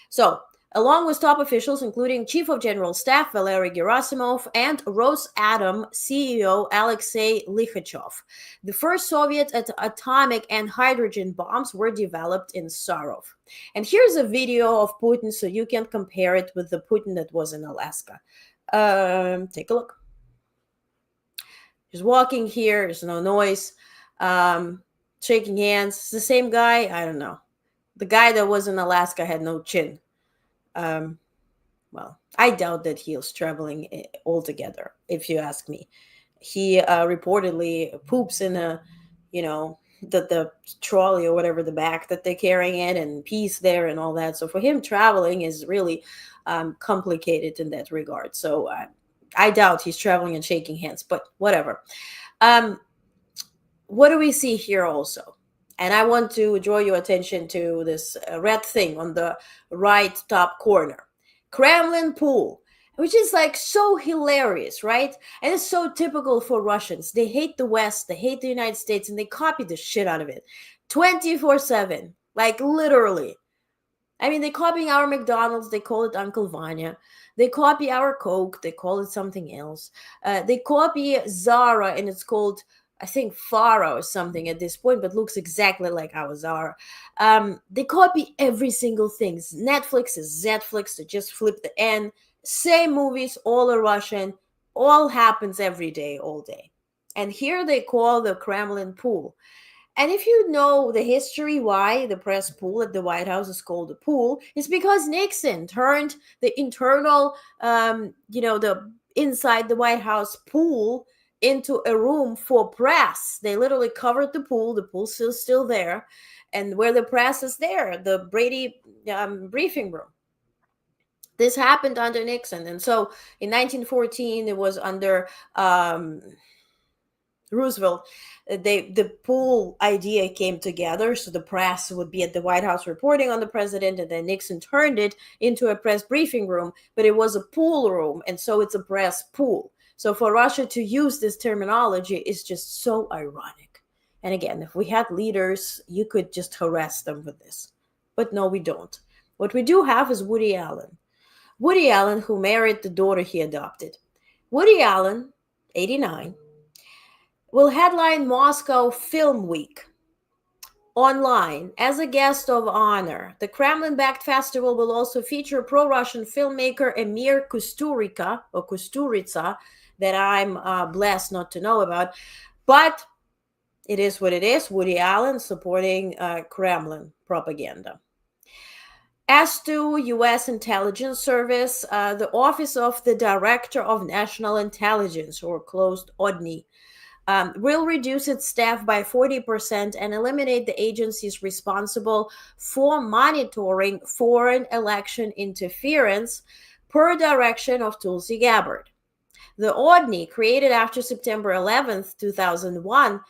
So, along with top officials, including Chief of General Staff Valery Gerasimov and Rosatom CEO Alexei Likhachov, the first Soviet atomic and hydrogen bombs were developed in Sarov. And here's a video of Putin so you can compare it with the Putin that was in Alaska. Take a look. He's walking here, there's no noise, shaking hands. It's the same guy? I don't know. The guy that was in Alaska had no chin. Well, I doubt that he was traveling altogether, if you ask me. He reportedly poops in the trolley or whatever, the back that they're carrying it, and pees there and all that. So for him, traveling is really complicated in that regard. So I doubt he's traveling and shaking hands, but whatever. What do we see here also? And I want to draw your attention to this red thing on the right top corner. Kremlin pool, which is like so hilarious, right? And it's so typical for Russians. They hate the West, they hate the United States, and they copy the shit out of it 24/7, like literally. I mean, they copy our McDonald's, they call it Uncle Vanya. They copy our Coke, they call it something else. They copy Zara, and it's called, I think, Farah or something at this point, but looks exactly like our Zara. They copy every single thing. Netflix is Zflix, they just flip the N. Same movies, all are Russian, all happens every day, all day. And here they call the Kremlin pool. And if you know the history why the press pool at the White House is called a pool, it's because Nixon turned the internal, the inside the White House pool into a room for press. They literally covered the pool's still there. And where the press is there, the Brady briefing room. This happened under Nixon. And so in 1914, it was under Roosevelt. The pool idea came together, so the press would be at the White House reporting on the president, and then Nixon turned it into a press briefing room, but it was a pool room, and so it's a press pool. So for Russia to use this terminology is just so ironic. And again, if we had leaders, you could just harass them with this. But no, we don't. What we do have is Woody Allen. Woody Allen, who married the daughter he adopted. Woody Allen, 89, will headline Moscow Film Week online as a guest of honor. The Kremlin-backed festival will also feature pro-Russian filmmaker Emir Kusturica, that I'm blessed not to know about. But it is what it is. Woody Allen supporting Kremlin propaganda. As to U.S. intelligence service, the Office of the Director of National Intelligence, or closed ODNI, will reduce its staff by 40% and eliminate the agencies responsible for monitoring foreign election interference, per direction of Tulsi Gabbard. The ODNI, created after September 11th, 2001,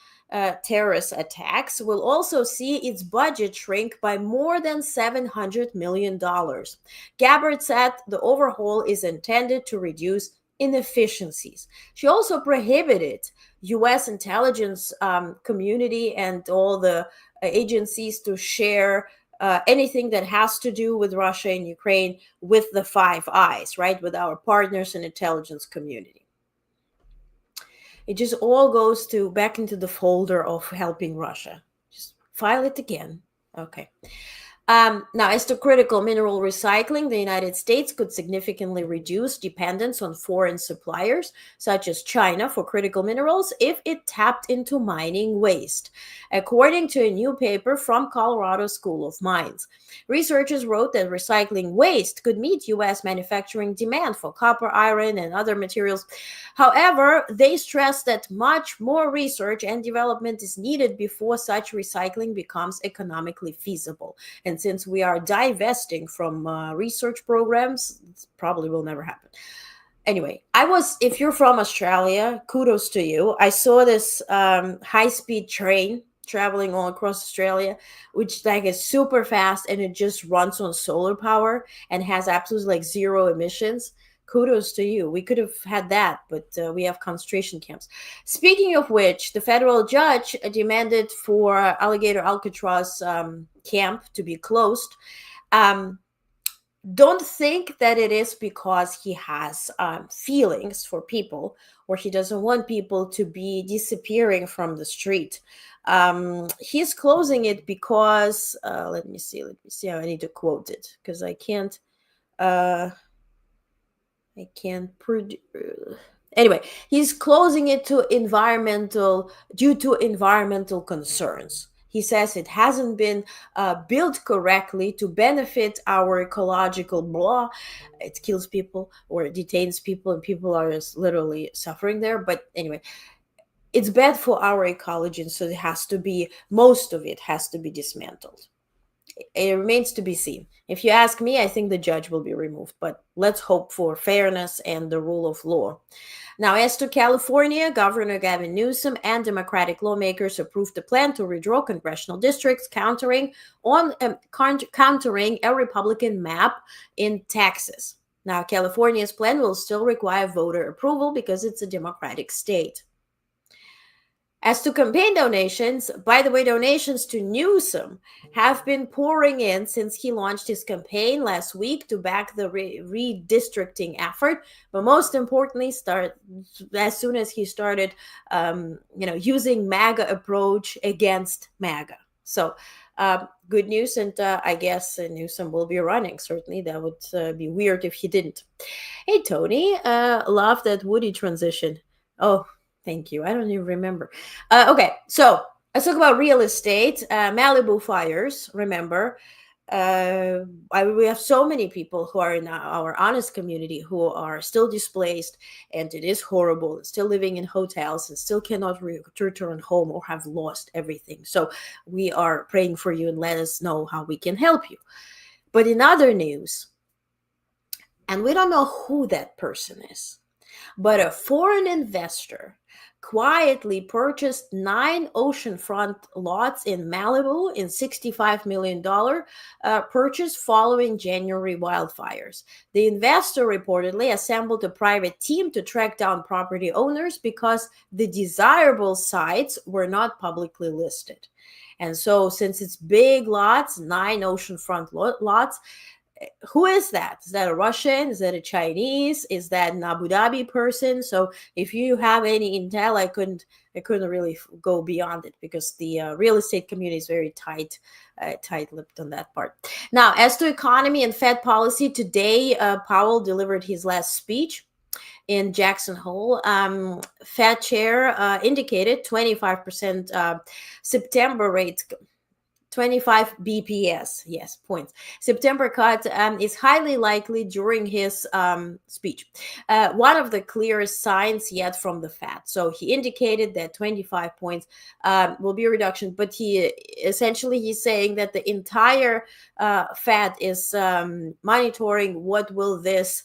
terrorist attacks, will also see its budget shrink by more than $700 million. Gabbard said the overhaul is intended to reduce inefficiencies. She also prohibited U.S. intelligence community and all the agencies to share anything that has to do with Russia and Ukraine with the Five Eyes, right? With our partners in intelligence community. It just all goes back into the folder of helping Russia. Just file it again. Okay. Now, as to critical mineral recycling, the United States could significantly reduce dependence on foreign suppliers, such as China, for critical minerals if it tapped into mining waste, according to a new paper from Colorado School of Mines. Researchers wrote that recycling waste could meet U.S. manufacturing demand for copper, iron, and other materials. However, they stressed that much more research and development is needed before such recycling becomes economically feasible. And since we are divesting from research programs, it probably will never happen. Anyway, if you're from Australia, kudos to you. I saw this high speed train traveling all across Australia, which like is super fast and it just runs on solar power and has absolutely like zero emissions. Kudos to you. We could have had that, but we have concentration camps. Speaking of which, the federal judge demanded for Alligator Alcatraz camp to be closed. Don't think that it is because he has feelings for people or he doesn't want people to be disappearing from the street. He's closing it because let me see. I need to quote it because I can't anyway, he's closing it due to environmental concerns. He says it hasn't been built correctly to benefit our ecological blah. It kills people or detains people, and people are just literally suffering there. But anyway, it's bad for our ecology, and so most of it has to be dismantled. It remains to be seen. If you ask me, I think the judge will be removed, but let's hope for fairness and the rule of law. Now, as to California, Governor Gavin Newsom and Democratic lawmakers approved a plan to redraw congressional districts, countering a Republican map in Texas. Now, California's plan will still require voter approval because it's a Democratic state. As to campaign donations, by the way, donations to Newsom have been pouring in since he launched his campaign last week to back the redistricting effort. But most importantly, as soon as he started, using MAGA approach against MAGA. So good news, and I guess Newsom will be running. Certainly, that would be weird if he didn't. Hey, Tony, love that Woody transition. Oh, thank you. I don't even remember. Okay, so let's talk about real estate. Malibu fires, remember. We have so many people who are in our honest community who are still displaced, and it is horrible. Still living in hotels and still cannot return home or have lost everything. So we are praying for you and let us know how we can help you. But in other news, and we don't know who that person is, but a foreign investor quietly purchased 9 oceanfront lots in Malibu in $65 million purchase following January wildfires. The investor reportedly assembled a private team to track down property owners because the desirable sites were not publicly listed. And so since it's big lots, 9 oceanfront lots, who is that? Is that a Russian? Is that a Chinese? Is that an Abu Dhabi person? So if you have any intel, I couldn't really go beyond it because the real estate community is very tight-lipped on that part. Now, as to economy and Fed policy, today Powell delivered his last speech in Jackson Hole. Fed chair indicated 25% September rate. 25 BPS, yes, points. September cut is highly likely during his speech. One of the clearest signs yet from the Fed. So he indicated that 25 points will be a reduction, but he's saying that the entire Fed is monitoring what will this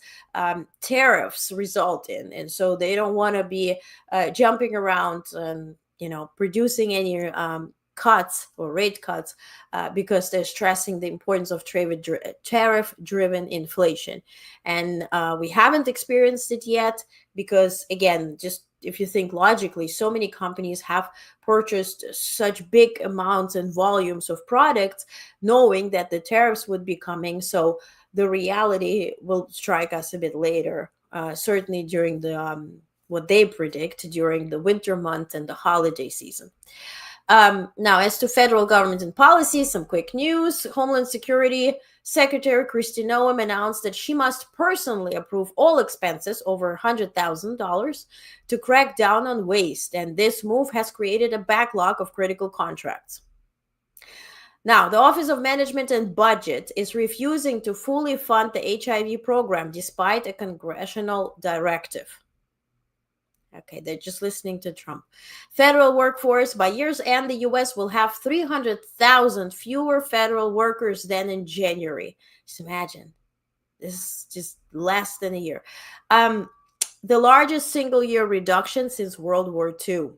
tariffs result in. And so they don't want to be jumping around and, producing any cuts or rate cuts because they're stressing the importance of tariff-driven inflation. And we haven't experienced it yet because, again, just if you think logically, so many companies have purchased such big amounts and volumes of products knowing that the tariffs would be coming. So the reality will strike us a bit later, certainly during the what they predict during the winter month and the holiday season. Now, as to federal government and policy, some quick news. Homeland Security Secretary Kristi Noem announced that she must personally approve all expenses over $100,000 to crack down on waste, and this move has created a backlog of critical contracts. Now, the Office of Management and Budget is refusing to fully fund the HIV program despite a congressional directive. Okay, they're just listening to Trump. Federal workforce, by year's end, the U.S. will have 300,000 fewer federal workers than in January. Just imagine. This is just less than a year. The largest single-year reduction since World War II.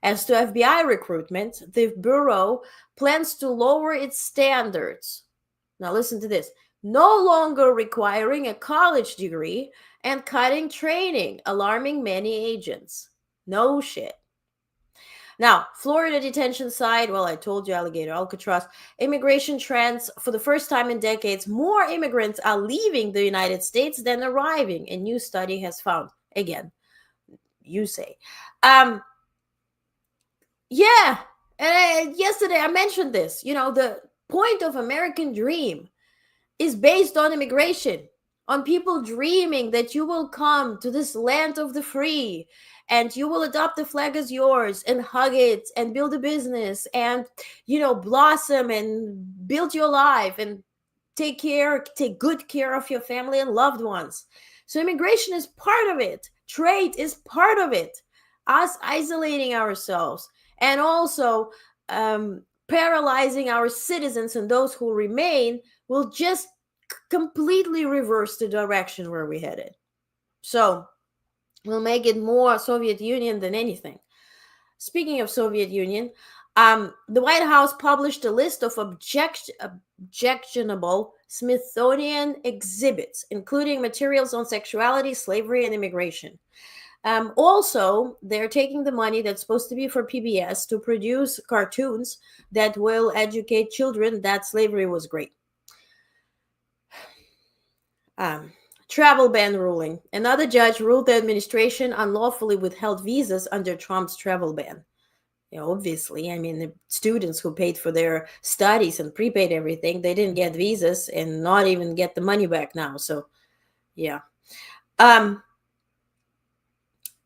As to FBI recruitment, the Bureau plans to lower its standards. Now listen to this. No longer requiring a college degree and cutting training, alarming many agents. No shit. Now, Florida detention side, well, I told you, alligator Alcatraz. Immigration trends, for the first time in decades, more immigrants are leaving the United States than arriving, a new study has found. Again, you say. Yeah, and yesterday I mentioned this. The point of American Dream is based on immigration, on people dreaming that you will come to this land of the free and you will adopt the flag as yours and hug it and build a business and, blossom and build your life and take good care of your family and loved ones. So immigration is part of it. Trade is part of it. Us isolating ourselves and also paralyzing our citizens and those who remain will just completely reverse the direction where we headed. So we'll make it more Soviet Union than anything. Speaking of Soviet Union, the White House published a list of objectionable Smithsonian exhibits, including materials on sexuality, slavery, and immigration. Also, they're taking the money that's supposed to be for PBS to produce cartoons that will educate children that slavery was great. Travel ban ruling. Another judge ruled the administration unlawfully withheld visas under Trump's travel ban. Obviously, the students who paid for their studies and prepaid everything, they didn't get visas and not even get the money back now. So, yeah.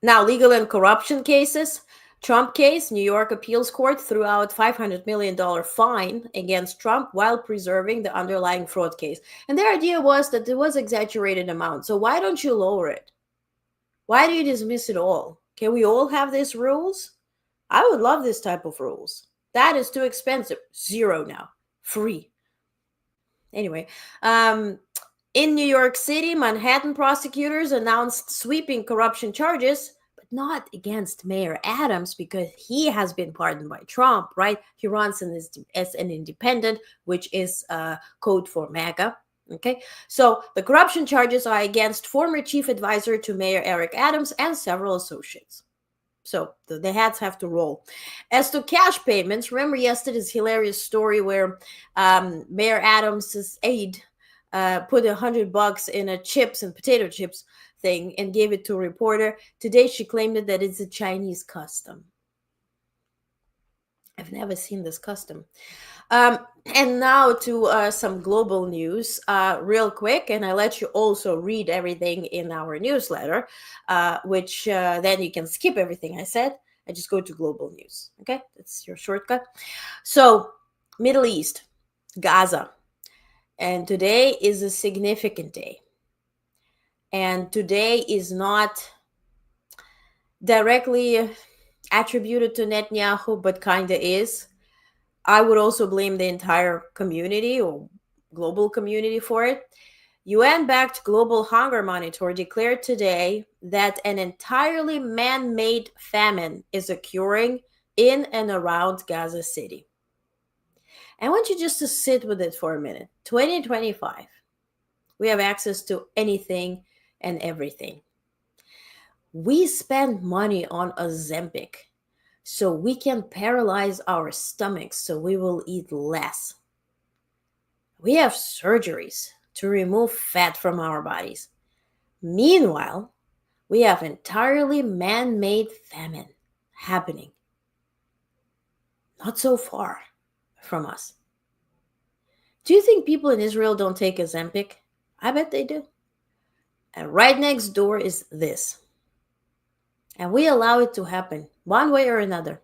Now, legal and corruption cases. Trump case, New York appeals court threw out $500 million fine against Trump while preserving the underlying fraud case. And their idea was that it was exaggerated amount. So why don't you lower it? Why do you dismiss it all? Can we all have these rules? I would love this type of rules. That is too expensive. Zero now. Free. Anyway, in New York City, Manhattan prosecutors announced sweeping corruption charges, but not against Mayor Adams because he has been pardoned by Trump, right? He runs as an independent, which is code for MAGA. Okay, so the corruption charges are against former chief advisor to Mayor Eric Adams and several associates. So the hats have to roll. As to cash payments, remember yesterday's hilarious story where Mayor Adams' aide put $100 in a chips and potato chips thing and gave it to a reporter. Today she claimed that it's a Chinese custom. I've never seen this custom. And now to some global news real quick, and I let you also read everything in our newsletter, which then you can skip everything I said. I just go to global news. Okay, that's your shortcut. So Middle East, Gaza. And today is a significant day. And today is not directly attributed to Netanyahu, but kind of is. I would also blame the entire community or global community for it. UN-backed Global Hunger Monitor declared today that an entirely man-made famine is occurring in and around Gaza City. I want you just to sit with it for a minute. 2025, we have access to anything and everything. We spend money on Ozempic so we can paralyze our stomachs so we will eat less. We have surgeries to remove fat from our bodies. Meanwhile, we have entirely man-made famine happening. not so far from us. Do you think people in Israel don't take Ozempic? I bet they do. And right next door is this. And we allow it to happen one way or another.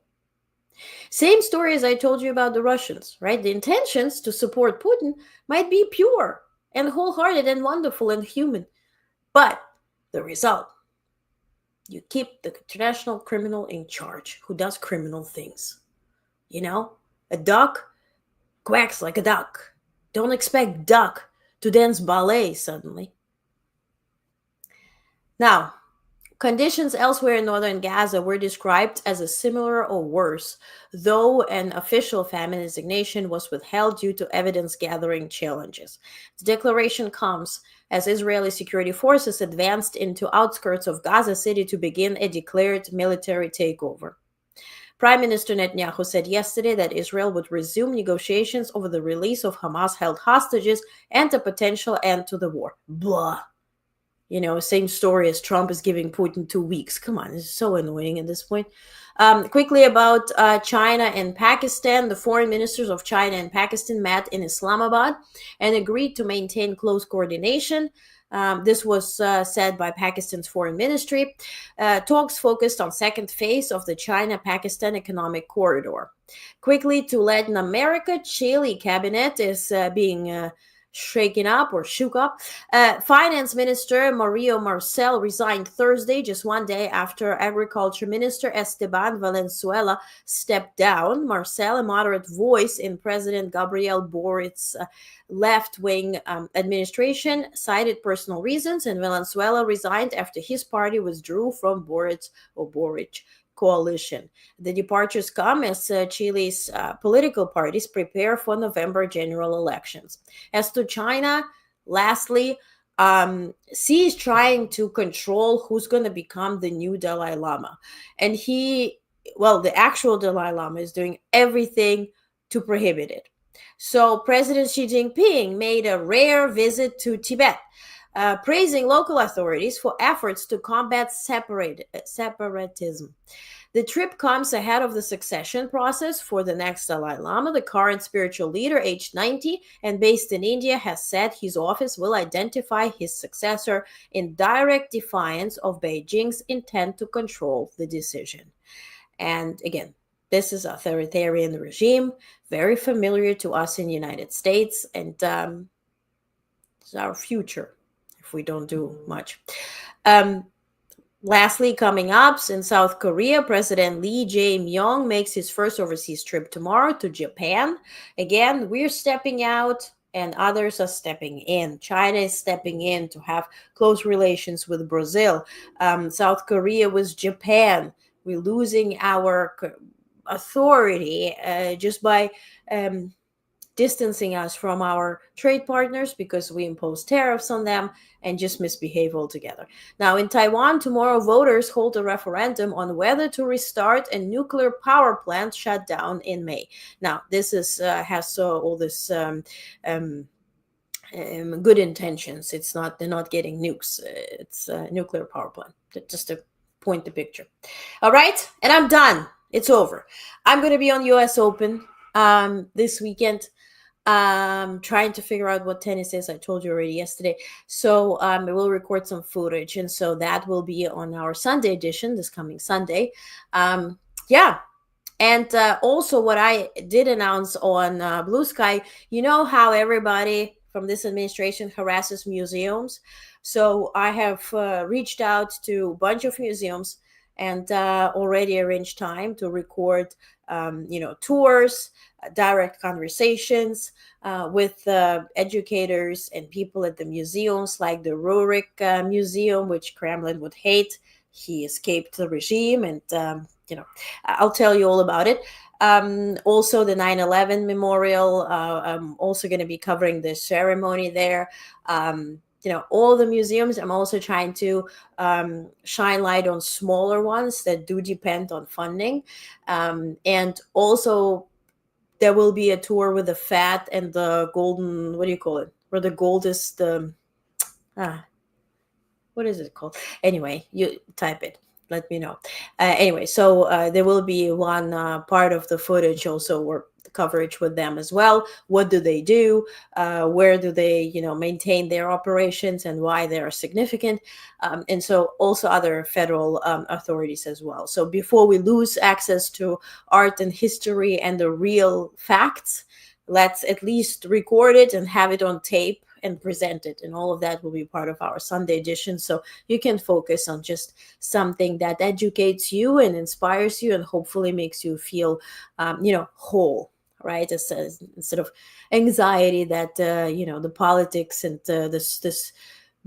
Same story as I told you about the Russians, right? The intentions to support Putin might be pure and wholehearted and wonderful and human. But the result, you keep the international criminal in charge who does criminal things. You know, a duck quacks like a duck. Don't expect duck to dance ballet suddenly. Now, conditions elsewhere in northern Gaza were described as a similar or worse, though an official famine designation was withheld due to evidence gathering challenges. The declaration comes as Israeli security forces advanced into outskirts of Gaza City to begin a declared military takeover. Prime Minister Netanyahu said yesterday that Israel would resume negotiations over the release of Hamas held hostages and a potential end to the war. Blah. You know, same story as Trump is giving Putin 2 weeks. Come on, it's so annoying at this point. Quickly about China and Pakistan. The foreign ministers of China and Pakistan met in Islamabad and agreed to maintain close coordination. This was said by Pakistan's foreign ministry. Talks focused on second phase of the China-Pakistan economic corridor. Quickly to Latin America, Chile cabinet is being shaken up or shook up. Finance Minister Mario Marcel resigned Thursday, just one day after Agriculture Minister Esteban Valenzuela stepped down. Marcel, a moderate voice in President Gabriel Boric's left-wing administration, cited personal reasons, and Valenzuela resigned after his party withdrew from Boric coalition. The departures come as Chile's political parties prepare for November general elections. As to China, lastly, Xi is trying to control who's going to become the new Dalai Lama. And the actual Dalai Lama is doing everything to prohibit it. So President Xi Jinping made a rare visit to Tibet, praising local authorities for efforts to combat separatism. The trip comes ahead of the succession process for the next Dalai Lama. The current spiritual leader, aged 90 and based in India, has said his office will identify his successor in direct defiance of Beijing's intent to control the decision. And again, this is authoritarian regime, very familiar to us in the United States, and it's our future if we don't do much. Lastly, coming up in South Korea, President Lee Jae-myung makes his first overseas trip tomorrow to Japan. Again, we're stepping out and others are stepping in. China is stepping in to have close relations with Brazil. South Korea with Japan. We're losing our authority just by distancing us from our trade partners because we impose tariffs on them and just misbehave altogether. Now, in Taiwan, tomorrow voters hold a referendum on whether to restart a nuclear power plant shut down in May. Now, this is has all this good intentions. They're not getting nukes. It's a nuclear power plant. Just to point the picture. All right, and I'm done. It's over. I'm going to be on U.S. Open this weekend. Trying to figure out what tennis is. I told you already yesterday. So I will record some footage, and so that will be on our Sunday edition this coming Sunday. Yeah. And also what I did announce on Blue Sky, you know how everybody from this administration harasses museums. So I have reached out to a bunch of museums and already arranged time to record, tours, direct conversations with educators and people at the museums, like the Rurik Museum, which Kremlin would hate. He escaped the regime, and I'll tell you all about it. Also, the 9/11 memorial. I'm also going to be covering the ceremony there. All the museums. I'm also trying to shine light on smaller ones that do depend on funding, and also there will be a tour with the fat and the golden. What do you call it? Where the gold is the what is it called? Anyway, you type it. let me know. Anyway, so there will be one part of the footage also, or coverage with them as well. What do they do? Where do they, maintain their operations, and why they are significant? And so also other federal authorities as well. So before we lose access to art and history and the real facts, let's at least record it and have it on tape and present it. And all of that will be part of our Sunday edition. So you can focus on just something that educates you and inspires you and hopefully makes you feel, whole, right? Instead of anxiety that, the politics and this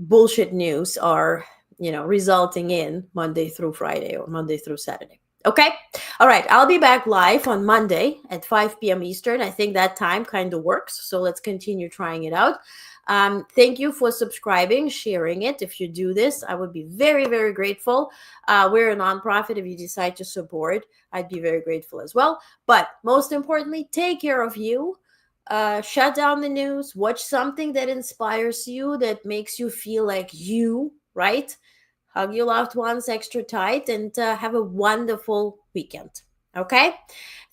bullshit news are, resulting in Monday through Friday or Monday through Saturday. Okay. All right. I'll be back live on Monday at 5 p.m. Eastern. I think that time kind of works. So let's continue trying it out. Thank you for subscribing, sharing it. If you do this, I would be very, very grateful. We're a nonprofit. If you decide to support, I'd be very grateful as well. But most importantly, take care of you. Shut down the news. Watch something that inspires you, that makes you feel like you, right? Hug your loved ones extra tight, and have a wonderful weekend. Okay?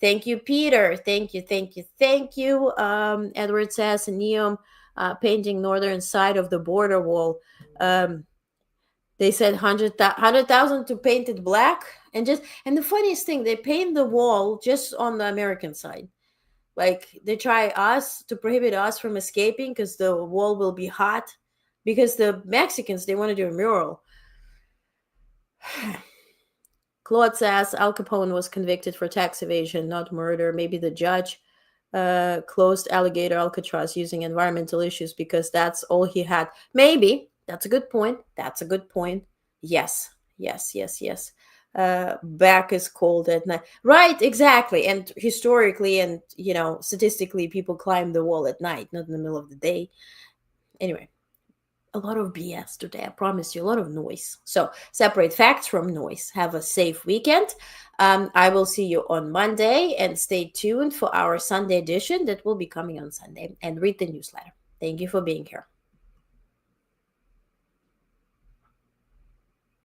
Thank you, Peter. Thank you, thank you, thank you. Edward says, Neom painting northern side of the border wall. They said 100,000 to paint it black. And the funniest thing, they paint the wall just on the American side. Like, they try to prohibit us from escaping because the wall will be hot. Because the Mexicans, they want to do a mural. Claude says Al Capone was convicted for tax evasion, not murder. Maybe the judge closed Alligator Alcatraz using environmental issues because that's all he had. Maybe. That's a good point. That's a good point. Yes. Back is cold at night. Right, exactly. And historically and, statistically, people climb the wall at night, not in the middle of the day. Anyway. A lot of BS today. I promise you, a lot of noise. So separate facts from noise. Have a safe weekend. I will see you on Monday, and stay tuned for our Sunday edition that will be coming on Sunday, and read the newsletter. Thank you for being here.